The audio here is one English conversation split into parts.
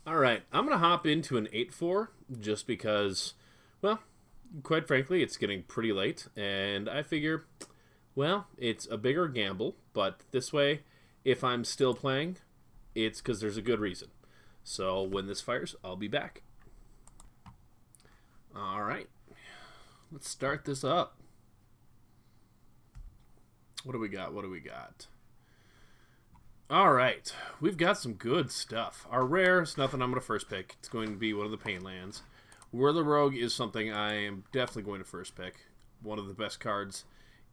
All right, I'm going to hop into an 8-4 just because, well, quite frankly, it's getting pretty late, and I figure, well, it's a bigger gamble, but this way, if I'm still playing, it's because there's a good reason. So when this fires, I'll be back. All right, let's start this up. What do we got? What do we got? All right, we've got some good stuff. Our rare is nothing I'm going to first pick. It's going to be one of the pain lands. Whirler Rogue is something I am definitely going to first pick. One of the best cards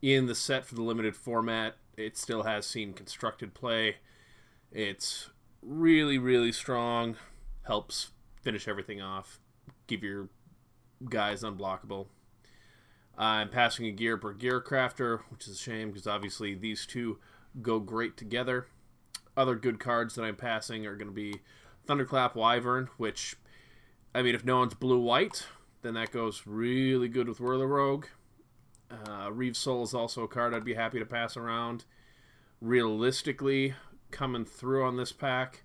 in the set for the limited format. It still has seen constructed play. It's really, really strong. Helps finish everything off. Give your guys unblockable. I'm passing a gear per gear crafter, which is a shame because obviously these two go great together. Other good cards that I'm passing are going to be Thunderclap Wyvern, which, I mean, if no one's blue-white, then that goes really good with Whirler Rogue. Reeve's Soul is also a card I'd be happy to pass around. Realistically, coming through on this pack,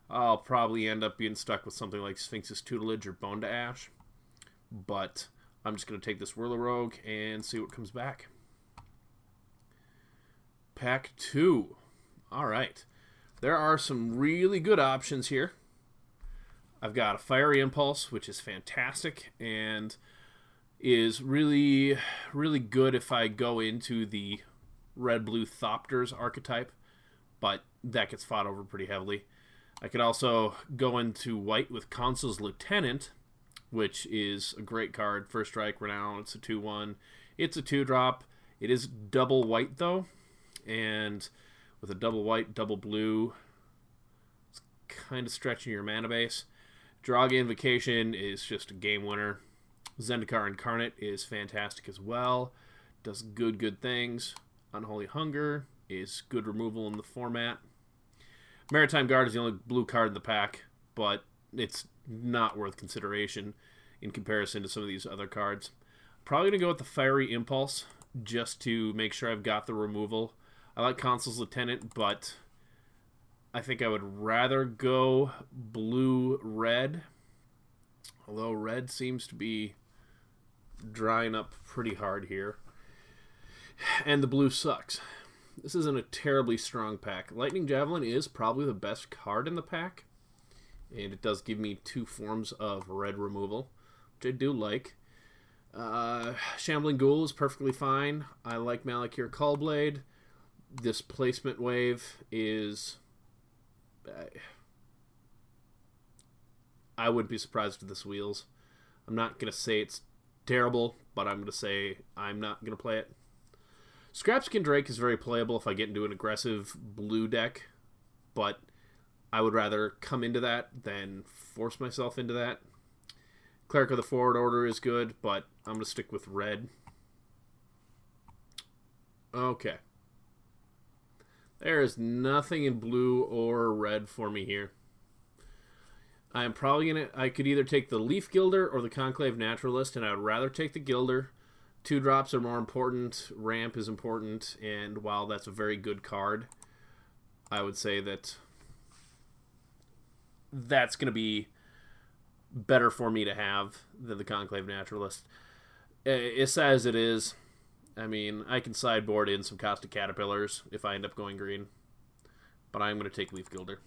I'll probably end up being stuck with something like Sphinx's Tutelage or Bone to Ash. But I'm just going to take this Whirler Rogue and see what comes back. Pack 2. All right. There are some really good options here. I've got a Fiery Impulse, which is fantastic and is really, really good if I go into the red-blue Thopters archetype, but that gets fought over pretty heavily. I could also go into white with Consul's Lieutenant, which is a great card. First Strike, Renown, it's a 2-1. It's a 2-drop. It is double white, though, and with a double white, double blue, it's kind of stretching your mana base. Draga Invocation is just a game winner. Zendikar Incarnate is fantastic as well. Does good things. Unholy Hunger is good removal in the format. Maritime Guard is the only blue card in the pack, but it's not worth consideration in comparison to some of these other cards. Probably going to go with the Fiery Impulse just to make sure I've got the removal. I like Consul's Lieutenant, but I think I would rather go blue-red. Although red seems to be drying up pretty hard here. And the blue sucks. This isn't a terribly strong pack. Lightning Javelin is probably the best card in the pack. And it does give me 2 forms of red removal, which I do like. Shambling Ghoul is perfectly fine. I like Malakir Callblade. This placement wave is... I wouldn't be surprised if this wheels. I'm not going to say it's terrible, but I'm going to say I'm not going to play it. Scrapskin Drake is very playable if I get into an aggressive blue deck, but I would rather come into that than force myself into that. Cleric of the Forward Order is good, but I'm going to stick with red. Okay. There is nothing in blue or red for me here. I am probably going to... I could either take the Leaf Gilder or the Conclave Naturalist, and I would rather take the Gilder. 2-drops are more important. Ramp is important, and while that's a very good card, I would say that that's going to be better for me to have than the Conclave Naturalist. It's as it is. I mean, I can sideboard in some Caustic Caterpillars if I end up going green. But I'm going to take Leaf Gilder.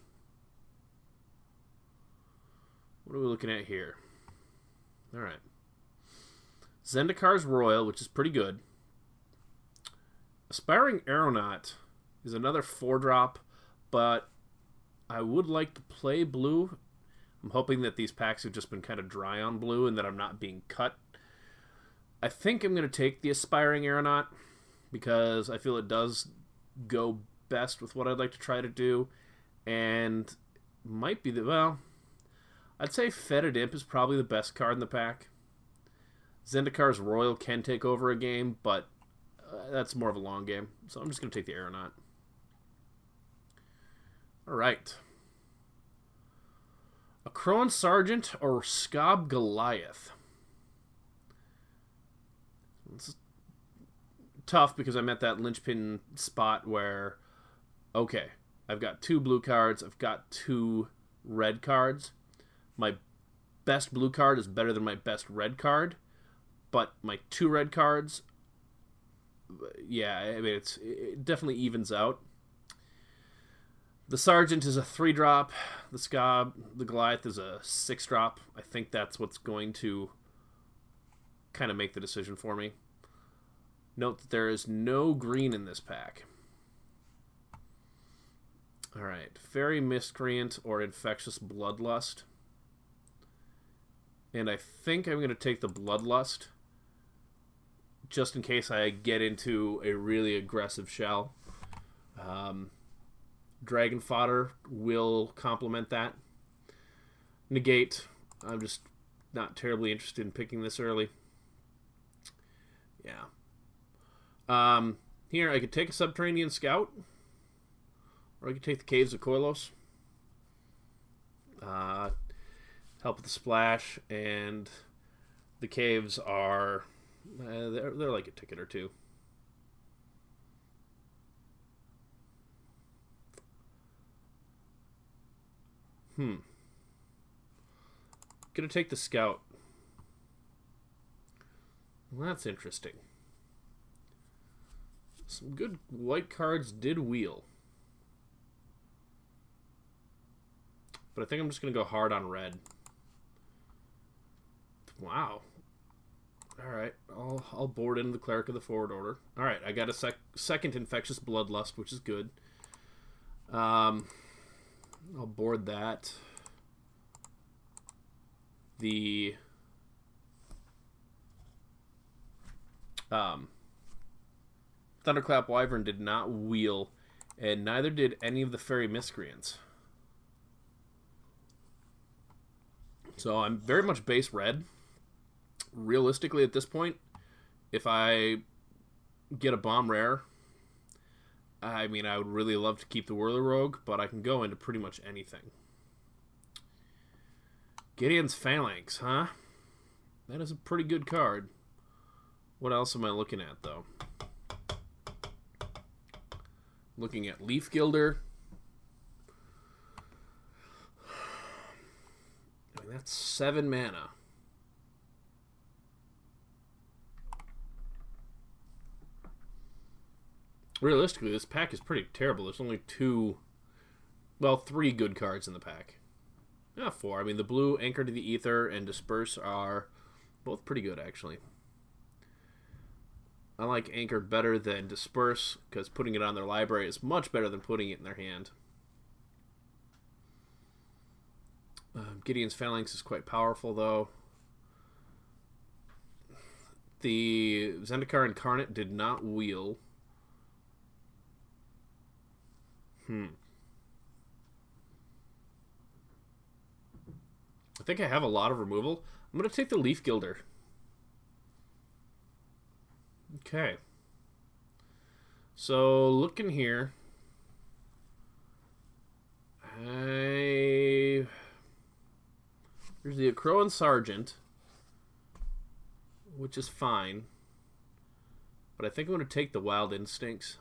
What are we looking at here? Alright. Zendikar's Royal, which is pretty good. Aspiring Aeronaut is another 4-drop, but I would like to play blue. I'm hoping that these packs have just been kind of dry on blue and that I'm not being cut. I think I'm going to take the Aspiring Aeronaut because I feel it does go best with what I'd like to try to do. And might be the... Well, I'd say Fetid Imp is probably the best card in the pack. Zendikar's Royal can take over a game, but that's more of a long game. So I'm just going to take the Aeronaut. Alright. A Crowan Sergeant or Scob Goliath? It's tough because I'm at that linchpin spot where, okay, I've got 2 blue cards, I've got 2 red cards. my best blue card is better than my best red card, but my 2 red cards, yeah, I mean, it definitely evens out. The Sergeant is a 3-drop. The Scob, the Goliath is a 6-drop. I think that's what's going to kind of make the decision for me. Note that there is no green in this pack. Alright, Fairy Miscreant or Infectious Bloodlust. And I think I'm going to take the Bloodlust, just in case I get into a really aggressive shell. Dragon Fodder will complement that. Negate, I'm just not terribly interested in picking this early. Yeah. Here, I could take a Subterranean Scout, or I could take the Caves of Koilos. Help with the splash, and the caves are... they're like a ticket or two. Gonna take the Scout. Well, that's interesting. Some good white cards did wheel. But I think I'm just gonna go hard on red. Wow. Alright, I'll board in the Cleric of the Forward Order. Alright, I got a second Infectious Bloodlust, which is good. I'll board that. The Thunderclap Wyvern did not wheel, and neither did any of the Fairy Miscreants. So I'm very much base red. Realistically, at this point, if I get a bomb rare, I mean, I would really love to keep the Whirler Rogue, but I can go into pretty much anything. Gideon's Phalanx, huh? That is a pretty good card. What else am I looking at, though? Looking at Leaf Gilder. I mean, that's 7 mana. Realistically, this pack is pretty terrible. There's only 3 good cards in the pack. Yeah, 4. I mean, the blue, Anchor to the Ether, and Disperse are both pretty good, actually. I like Anchor better than Disperse, because putting it on their library is much better than putting it in their hand. Gideon's Phalanx is quite powerful, though. The Zendikar Incarnate did not wheel. I think I have a lot of removal. I'm going to take the Leaf Gilder. Okay. So, looking here. There's the Akroan Sergeant, which is fine. But I think I'm going to take the Wild Instincts.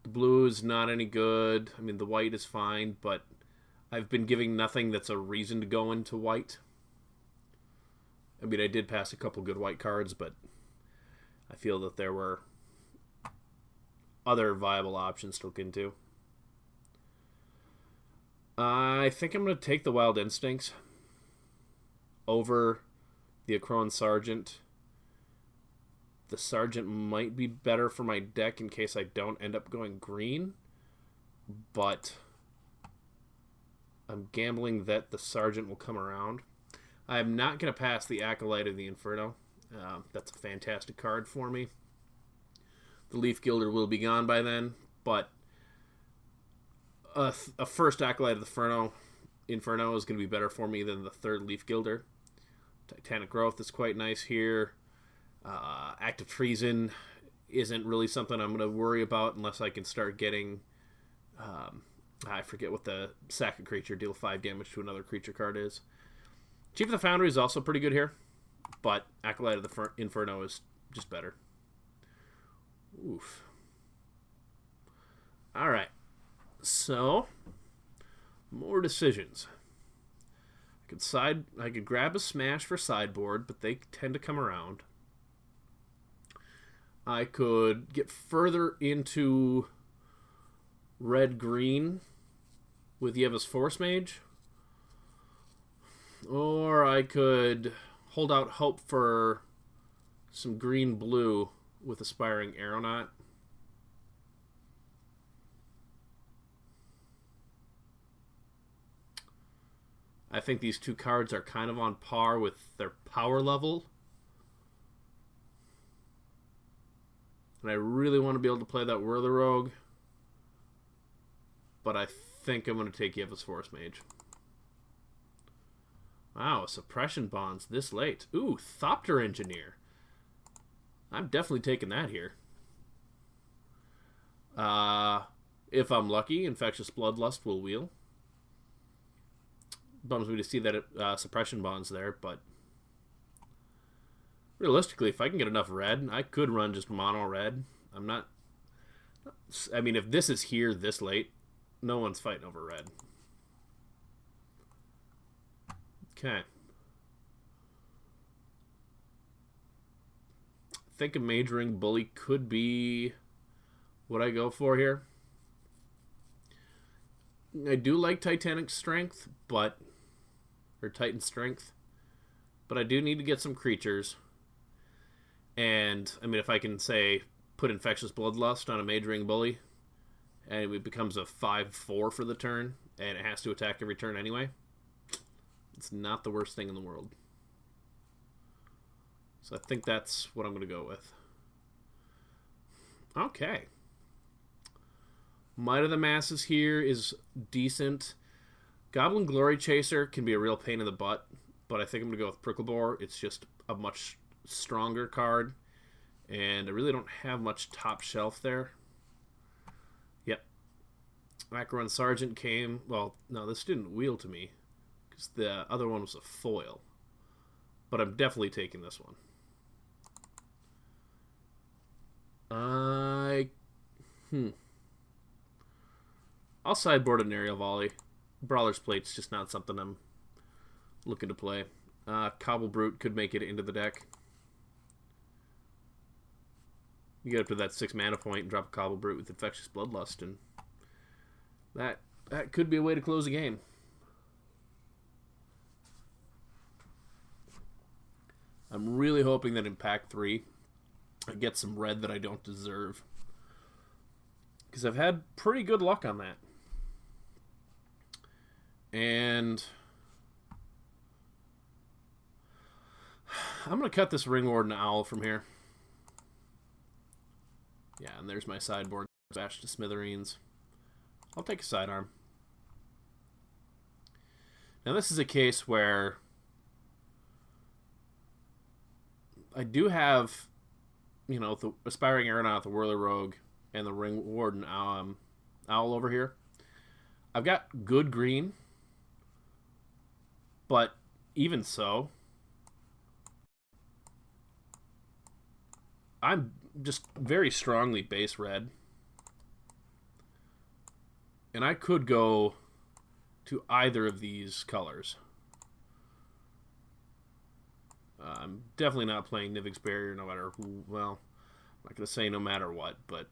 The blue is not any good. I mean, the white is fine, but I've been giving nothing that's a reason to go into white. I mean, I did pass a couple good white cards, but I feel that there were other viable options to look into. I think I'm going to take the Wild Instincts over the Akroan Sergeant. The Sergeant might be better for my deck in case I don't end up going green, but I'm gambling that the Sergeant will come around. I am not going to pass the Acolyte of the Inferno. That's a fantastic card for me. The Leaf Gilder will be gone by then, but a first Acolyte of the Inferno is going to be better for me than the third Leaf Gilder. Titanic Growth is quite nice here. Act of Treason isn't really something I'm going to worry about unless I can start getting... I forget what the sack a creature, deal 5 damage to another creature card is. Chief of the Foundry is also pretty good here, but Acolyte of the Inferno is just better. Oof. Alright. So, more decisions. I could grab a smash for sideboard, but they tend to come around. I could get further into red-green with Yeva's Force Mage. Or I could hold out hope for some green-blue with Aspiring Aeronaut. I think these two cards are kind of on par with their power level. And I really want to be able to play that Whirler Rogue. But I think I'm going to take Yeva's Force Mage. Wow, Suppression Bonds this late. Ooh, Thopter Engineer. I'm definitely taking that here. If I'm lucky, Infectious Bloodlust will wheel. Bums me to see that Suppression Bonds there, but realistically, if I can get enough red, I could run just mono red. I mean, if this is here this late, no one's fighting over red. Okay. I think a Majoring Bully could be what I go for here. I do like Titanic Strength, or Titan Strength, but I do need to get some creatures. And, I mean, if I can, say, put Infectious Bloodlust on a Majoring Bully, and it becomes a 5/4 for the turn, and it has to attack every turn anyway, it's not the worst thing in the world. So I think that's what I'm going to go with. Okay. Might of the Masses here is decent. Goblin Glory Chaser can be a real pain in the butt, but I think I'm going to go with Pricklebore. It's just a much stronger card, and I really don't have much top shelf there. Yep. Macaron Sergeant came. Well, no, this didn't wheel to me, because the other one was a foil. But I'm definitely taking this one. I'll sideboard an Aerial Volley. Brawler's Plate's just not something I'm looking to play. Cobble Brute could make it into the deck. You get up to that 6 mana point and drop a Cobble Brute with Infectious Bloodlust, and that could be a way to close a game. I'm really hoping that in Pack 3 I get some red that I don't deserve, because I've had pretty good luck on that. And I'm going to cut this Ring Warden Owl from here. Yeah, and there's my sideboard bashed to smithereens. I'll take a sidearm. Now this is a case where I do have, you know, the Aspiring Aeronaut, the Whirler Rogue, and the Ring Warden Owl over here. I've got good green, but even so, I'm just very strongly base red. And I could go to either of these colors. I'm definitely not playing Nivix Barrier no matter who. Well, I'm not going to say no matter what, but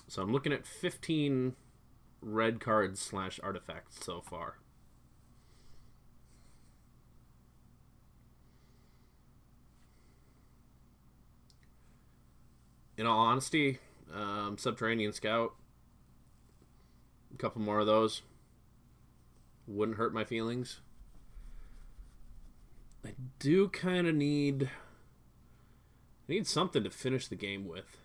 so I'm looking at 15 red cards / artifacts so far. In all honesty, Subterranean Scout, a couple more of those wouldn't hurt my feelings. I do kind of need something to finish the game with.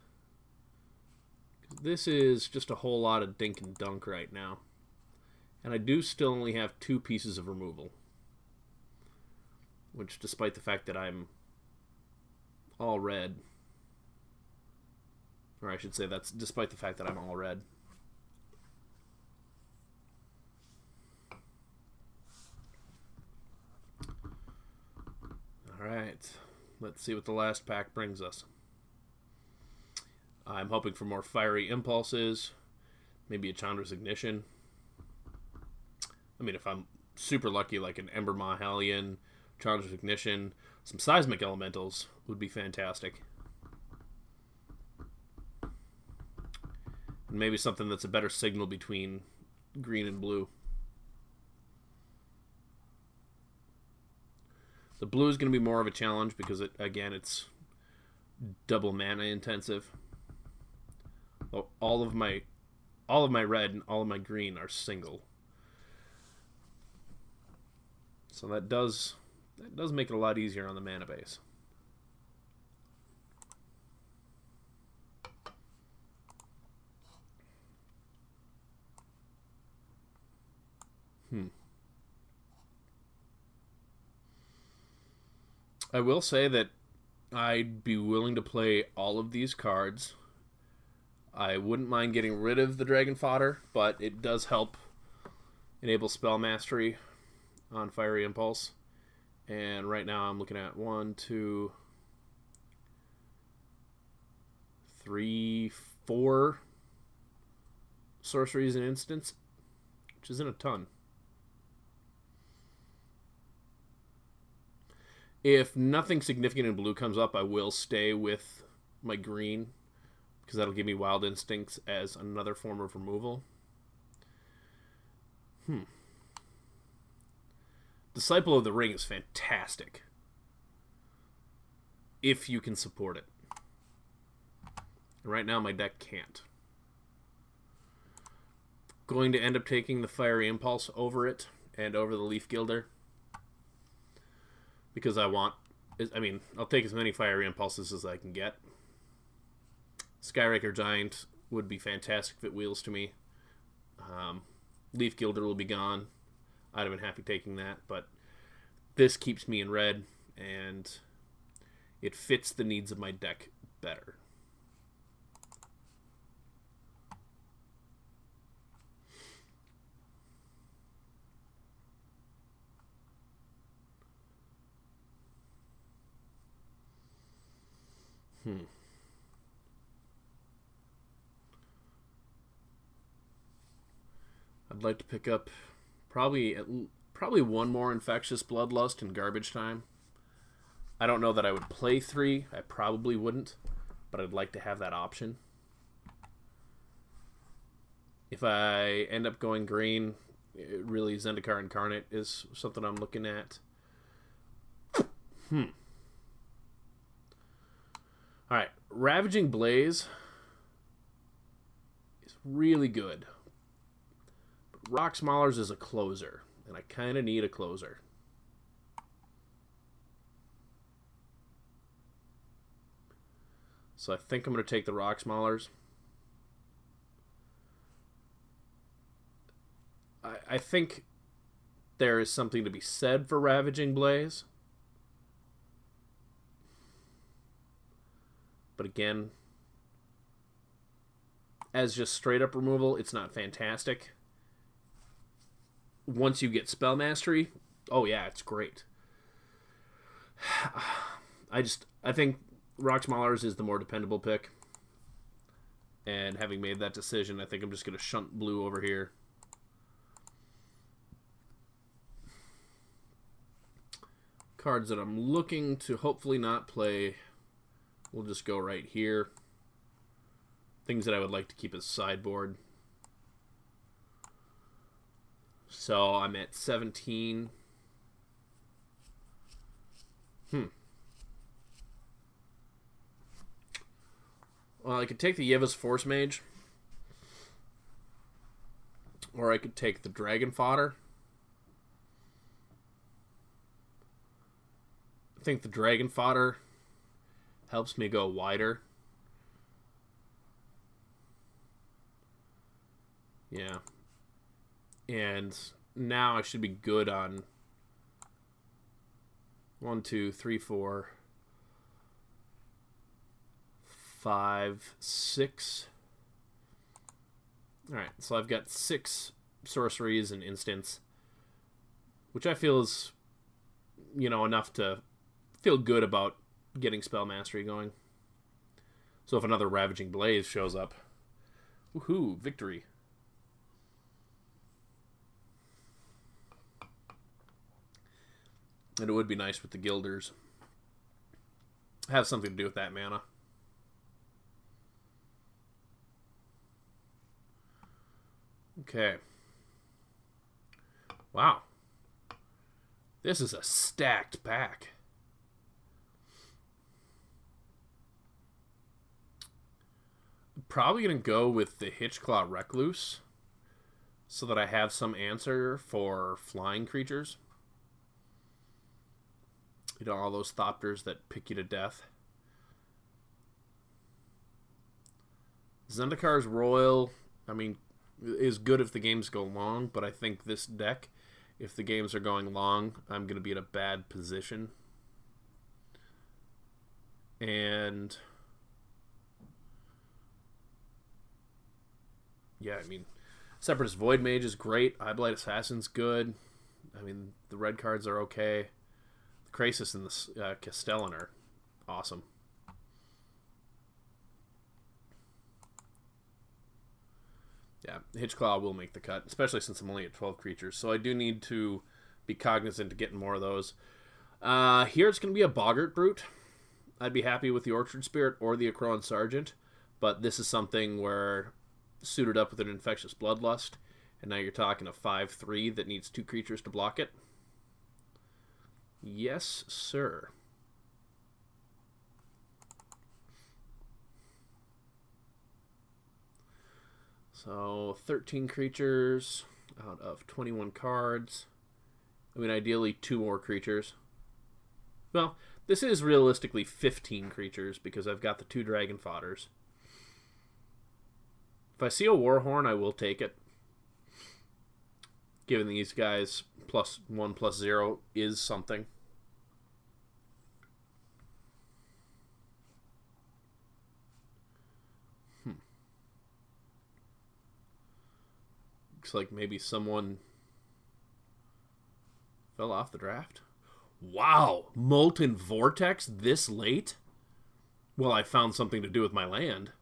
This is just a whole lot of dink and dunk right now. And I do still only have 2 pieces of removal. Which, despite the fact that I'm all red, or I should say that's despite the fact that I'm all red. Alright. Let's see what the last pack brings us. I'm hoping for more Fiery Impulses. Maybe a Chandra's Ignition. I mean, if I'm super lucky, like an Ember Maw Hellion, Chandra's Ignition, some Seismic Elementals would be fantastic. And maybe something that's a better signal between green and blue. The blue is going to be more of a challenge because, it's double mana intensive. All of my red and all of my green are single. So that does make it a lot easier on the mana base. I will say that I'd be willing to play all of these cards. I wouldn't mind getting rid of the Dragon Fodder, but it does help enable spell mastery on Fiery Impulse. And right now I'm looking at 1, 2, 3, 4 sorceries and instants, which isn't a ton. If nothing significant in blue comes up, I will stay with my green, because that'll give me Wild Instincts as another form of removal. Disciple of the Ring is fantastic, if you can support it. Right now my deck can't. Going to end up taking the Fiery Impulse over it, and over the Leaf Gilder. Because I'll take as many Fiery Impulses as I can get. Skyraker Giant would be fantastic if it wheels to me. Leaf Gilder will be gone. I'd have been happy taking that, but this keeps me in red, and it fits the needs of my deck better. I'd like to pick up probably one more Infectious Bloodlust in Garbage Time. I don't know that I would play 3. I probably wouldn't, but I'd like to have that option. If I end up going green, really Zendikar Incarnate is something I'm looking at. Alright, Ravaging Blaze is really good. But Rocks Maulers is a closer, and I kind of need a closer. So I think I'm going to take the Rocks Maulers. I think there is something to be said for Ravaging Blaze. But again, as just straight up removal, it's not fantastic. Once you get spell mastery, oh yeah, it's great. I think Rocks Maulers is the more dependable pick. And having made that decision, I think I'm just going to shunt blue over here. Cards that I'm looking to hopefully not play, we'll just go right here. Things that I would like to keep as sideboard. So I'm at 17. Well, I could take the Yevas Force Mage. Or I could take the Dragon Fodder. I think the Dragon Fodder helps me go wider. Yeah. And now I should be good on 1, 2, 3, 4, 5, 6. Alright, so I've got 6 sorceries and instants, which I feel is, enough to feel good about getting spell mastery going. So if another Ravaging Blaze shows up, woohoo, victory. And it would be nice with the Guilders. Have something to do with that mana. Okay. Wow. This is a stacked pack. I'm probably going to go with the Hitchclaw Recluse so that I have some answer for flying creatures. You know, all those Thopters that pick you to death. Zendikar's Royal, I mean, is good if the games go long, but I think this deck, if the games are going long, I'm going to be in a bad position. And yeah, I mean, Separatist Void Mage is great. Eyeblight Assassin's good. I mean, the red cards are okay. The Krasis and the Castellan are awesome. Yeah, Hitchclaw will make the cut, especially since I'm only at 12 creatures. So I do need to be cognizant of getting more of those. Here it's going to be a Boggart Brute. I'd be happy with the Orchard Spirit or the Akroan Sergeant, but this is something where suited up with an Infectious Bloodlust, and now you're talking a 5/3 that needs 2 creatures to block it. Yes, sir. So 13 creatures out of 21 cards. I mean, ideally 2 more creatures. Well, this is realistically 15 creatures because I've got the 2 Dragon Fodders. If I see a Warhorn, I will take it. Given these guys, +1/+0 is something. Looks like maybe someone fell off the draft. Wow, Molten Vortex this late? Well, I found something to do with my land.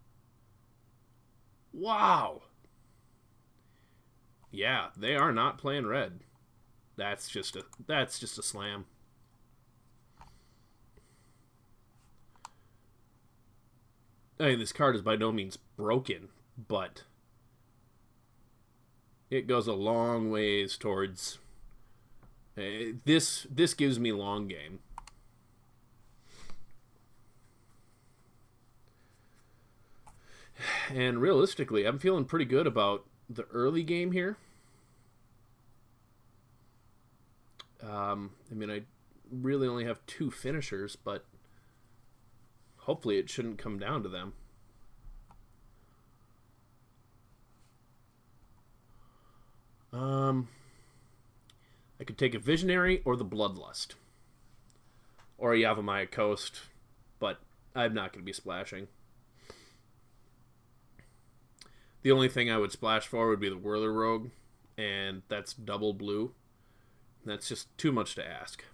Wow. Yeah, they are not playing red. That's just a slam. I mean, this card is by no means broken, but it goes a long ways towards this gives me long game. And realistically, I'm feeling pretty good about the early game here. I mean, I really only have 2 finishers, but hopefully it shouldn't come down to them. I could take a Visionary or the Bloodlust. Or a Yavimaya Coast, but I'm not going to be splashing. The only thing I would splash for would be the Whirler Rogue, and that's double blue. That's just too much to ask.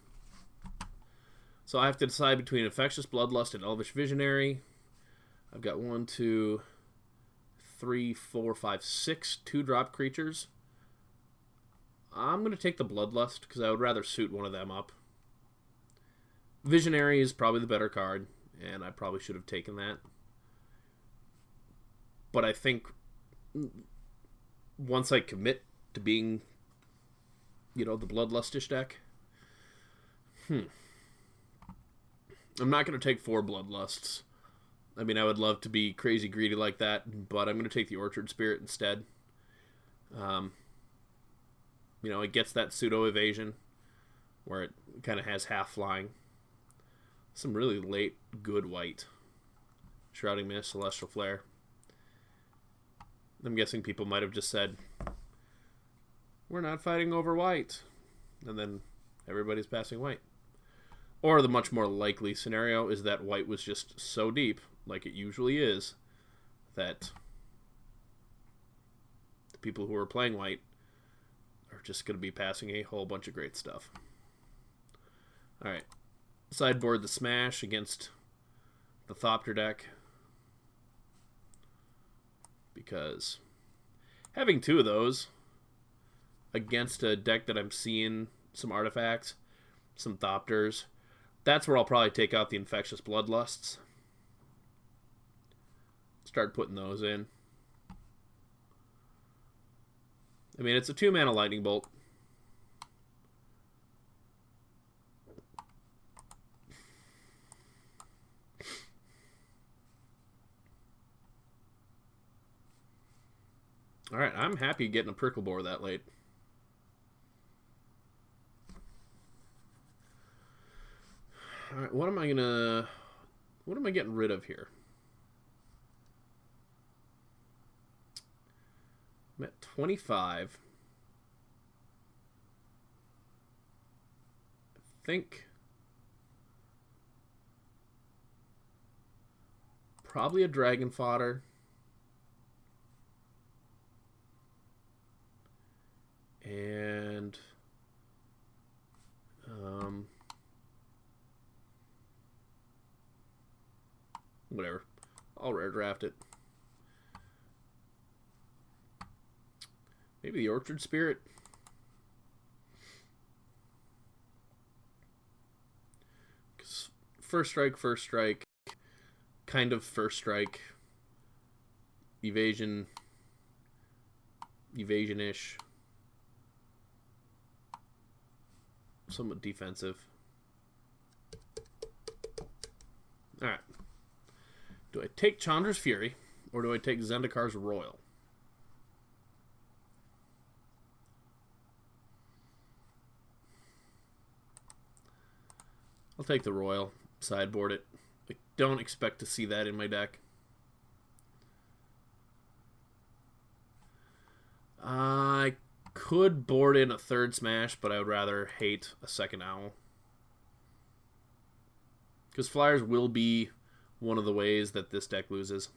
So I have to decide between Infectious Bloodlust and Elvish Visionary. I've got 1, 2, 3, 4, 5, 6 2-drop creatures. I'm going to take the Bloodlust because I would rather suit one of them up. Visionary is probably the better card, and I probably should have taken that. But I think once I commit to being, you know, the Bloodlustish deck, I'm not going to take 4 Bloodlusts. I mean, I would love to be crazy greedy like that, but I'm going to take the Orchard Spirit instead. You know, it gets that pseudo evasion where it kind of has half flying. Some really late good white. Shrouding Mist, Celestial Flare. I'm guessing people might have just said, we're not fighting over white. And then everybody's passing white. Or the much more likely scenario is that white was just so deep, like it usually is, that the people who are playing white are just going to be passing a whole bunch of great stuff. Alright. sideboard the Smash against the Thopter deck. Because having two of those against a deck that I'm seeing some artifacts, some Thopters, that's where I'll probably take out the Infectious Bloodlusts. Start putting those in. I mean, it's a 2-mana Lightning Bolt. Alright, I'm happy getting a Prickle Boar that late. Alright, what am I getting rid of here? I'm at 25. I think probably a Dragon Fodder. And whatever. I'll rare draft it. Maybe the Orchard Spirit. First strike. Kind of first strike. Evasion-ish. Somewhat defensive. Alright. Do I take Chandra's Fury, or do I take Zendikar's Royal? I'll take the Royal. Sideboard it. I don't expect to see that in my deck. I could board in a third Smash, but I would rather hate a second Owl. Because Flyers will be one of the ways that this deck loses.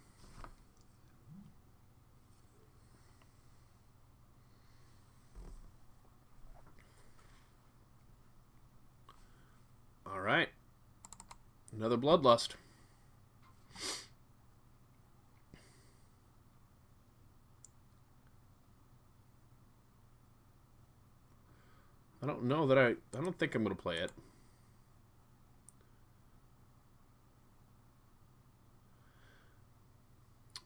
Alright. Another Bloodlust. I don't know that I don't think I'm going to play it.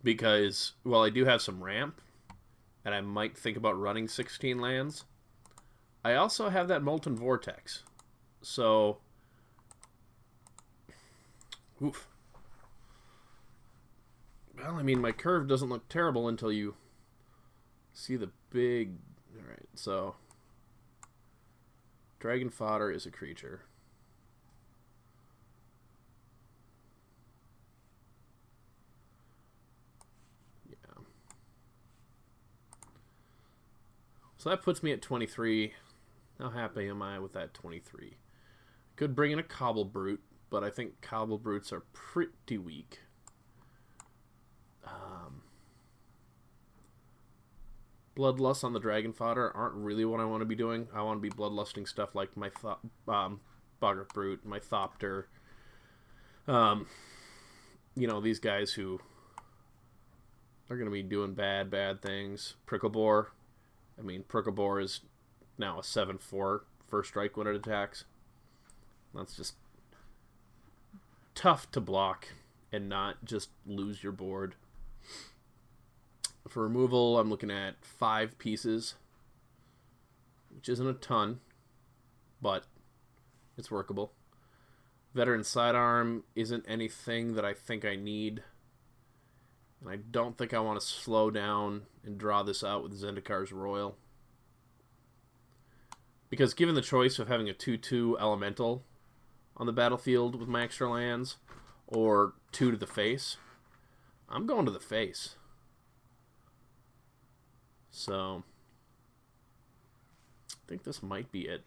Because, well, I do have some ramp, and I might think about running 16 lands. I also have that Molten Vortex. So, oof. Well, I mean, my curve doesn't look terrible until you see the big... Alright, so... Dragon Fodder is a creature. Yeah. So that puts me at 23. How happy am I with that 23? Could bring in a Cobble Brute, but I think Cobble Brutes are pretty weak. Bloodlust on the Dragon Fodder aren't really what I want to be doing. I want to be bloodlusting stuff like my Boggart Brute, my Thopter. You know, these guys who are going to be doing bad things. Prickle Boar. I mean, Prickle Boar is now a 7/4 first strike when it attacks. That's just tough to block and not just lose your board. For removal, I'm looking at 5 pieces, which isn't a ton, but it's workable. Veteran Sidearm isn't anything that I think I need, and I don't think I want to slow down and draw this out with Zendikar's Royal. Because given the choice of having a 2/2 Elemental on the battlefield with my extra lands, or 2 to the face, I'm going to the face. So, I think this might be it.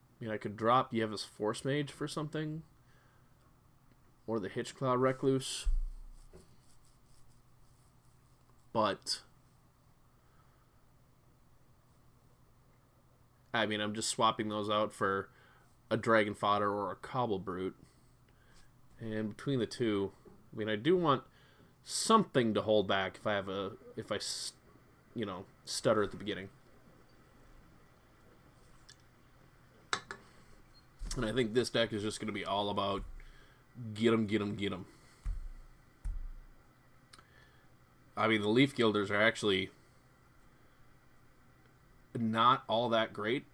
I mean, I could drop Yeva's Force Mage for something. Or the Hitchcloud Recluse. But I mean, I'm just swapping those out for a Dragon Fodder or a Cobble Brute. And between the two, I mean, I do want something to hold back if I stutter at the beginning. And I think this deck is just going to be all about get 'em, get 'em, get 'em. I mean, the Leaf Gilders are actually not all that great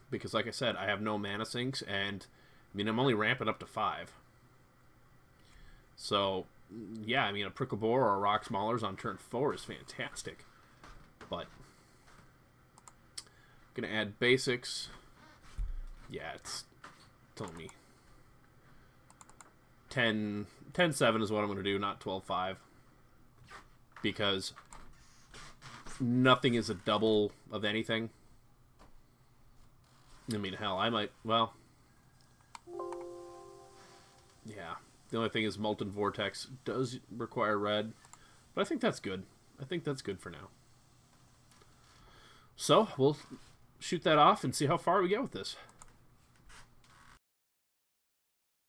because, like I said, I have no mana sinks, and I mean, I'm only ramping up to 5. So, yeah, I mean, a Prickle Boar or a Rock Maulers on turn 4 is fantastic. But I'm gonna add basics. Yeah, it's telling me 10-7 is what I'm gonna do, not 12-5. Because nothing is a double of anything. I mean, hell, I might, well, yeah. The only thing is Molten Vortex does require red, but I think that's good. I think that's good for now. So, we'll shoot that off and see how far we get with this.